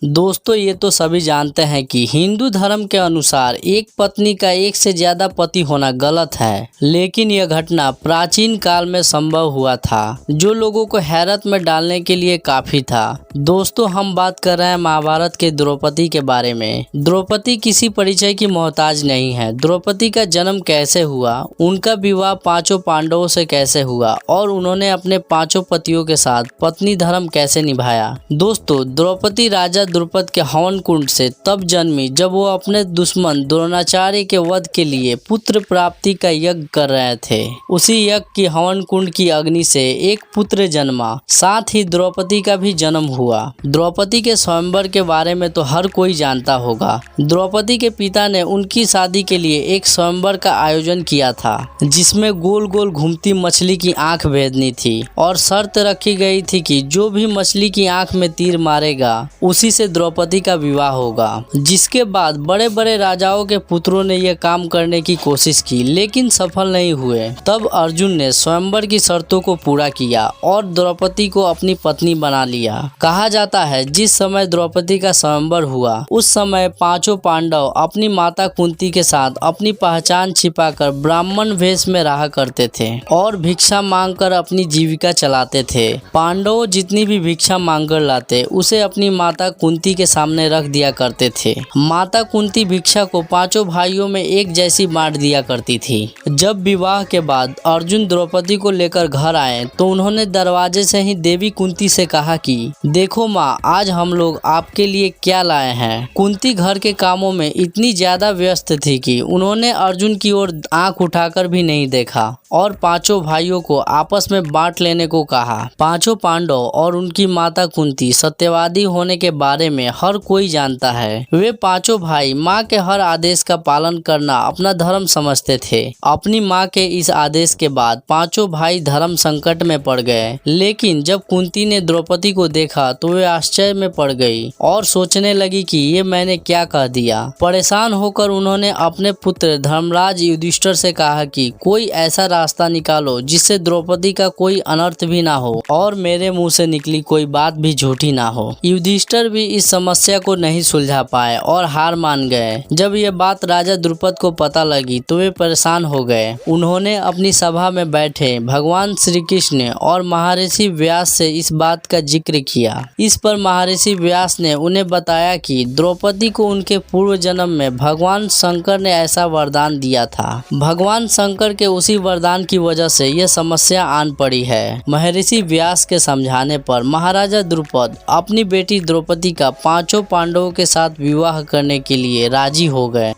दोस्तों ये तो सभी जानते हैं कि हिंदू धर्म के अनुसार एक पत्नी का एक से ज्यादा पति होना गलत है, लेकिन यह घटना प्राचीन काल में संभव हुआ था, जो लोगों को हैरत में डालने के लिए काफी था। दोस्तों हम बात कर रहे हैं महाभारत के द्रौपदी के बारे में। द्रौपदी किसी परिचय की मोहताज नहीं है। द्रौपदी का जन्म कैसे हुआ, उनका विवाह पांचों पांडवों से कैसे हुआ और उन्होंने अपने पांचों पतियों के साथ पत्नी धर्म कैसे निभाया। दोस्तों द्रौपदी राजा द्रुपद के हवन कुंड से तब जन्मी जब वो अपने दुश्मन द्रोणाचार्य के वध के लिए पुत्र प्राप्ति का यज्ञ कर रहे थे। उसी यज्ञ की हवन कुंड की अग्नि से एक पुत्र जन्मा, साथ ही द्रौपदी का भी जन्म हुआ। द्रौपदी के स्वयंवर के बारे में तो हर कोई जानता होगा। द्रौपदी के पिता ने उनकी शादी के लिए एक स्वयंवर का आयोजन किया था, जिसमें गोल गोल घूमती मछली की आंख भेदनी थी और शर्त रखी गई थी कि जो भी मछली की आंख में तीर मारेगा उसी से द्रौपदी का विवाह होगा। जिसके बाद बड़े बड़े राजाओं के पुत्रों ने यह काम करने की कोशिश की, लेकिन सफल नहीं हुए। तब अर्जुन ने स्वयंवर की शर्तों को पूरा किया और द्रौपदी को अपनी पत्नी बना लिया। कहा जाता है जिस समय द्रौपदी का स्वयंवर हुआ उस समय पांचों पांडव अपनी माता कुंती के साथ अपनी पहचान छिपाकर ब्राह्मण वेश में रहा करते थे और भिक्षा मांगकर अपनी जीविका चलाते थे। पांडव जितनी भी भिक्षा मांगकर लाते उसे अपनी माता कुंती के सामने रख दिया करते थे। माता कुंती भिक्षा को पांचों भाइयों में एक जैसी बांट दिया करती थी। जब विवाह के बाद अर्जुन द्रौपदी को लेकर घर आए तो उन्होंने दरवाजे से ही देवी कुंती से कहा कि देखो माँ, आज हम लोग आपके लिए क्या लाए हैं। कुंती घर के कामों में इतनी ज्यादा व्यस्त थी कि उन्होंने अर्जुन की ओर आंख उठाकर भी नहीं देखा और पांचों भाइयों को आपस में बांट लेने को कहा। पांचों पांडव और उनकी माता कुंती सत्यवादी होने के बारे में हर कोई जानता है। वे पांचों भाई माँ के हर आदेश का पालन करना अपना धर्म समझते थे। अपनी माँ के इस आदेश के बाद पांचों भाई धर्म संकट में पड़ गए, लेकिन जब कुंती ने द्रौपदी को देखा तो वे आश्चर्य में पड़ गई और सोचने लगी कि ये मैंने क्या कह दिया। परेशान होकर उन्होंने अपने पुत्र धर्मराज युधिष्ठिर से कहा कि कोई ऐसा रास्ता निकालो जिससे द्रौपदी का कोई अनर्थ भी ना हो और मेरे मुंह से निकली कोई बात भी झूठी ना हो। युधिष्ठिर भी इस समस्या को नहीं सुलझा पाए और हार मान गए। जब ये बात राजा द्रुपद को पता लगी तो वे परेशान हो गए। उन्होंने अपनी सभा में बैठे भगवान श्री कृष्ण और महर्षि व्यास से इस बात का जिक्र किया। इस पर महर्षि व्यास ने उन्हें बताया कि द्रौपदी को उनके पूर्व जन्म में भगवान शंकर ने ऐसा वरदान दिया था। भगवान शंकर के उसी वरदान की वजह से यह समस्या आन पड़ी है। महर्षि व्यास के समझाने पर महाराजा द्रुपद अपनी बेटी द्रौपदी का पांचों पांडवों के साथ विवाह करने के लिए राजी हो गए।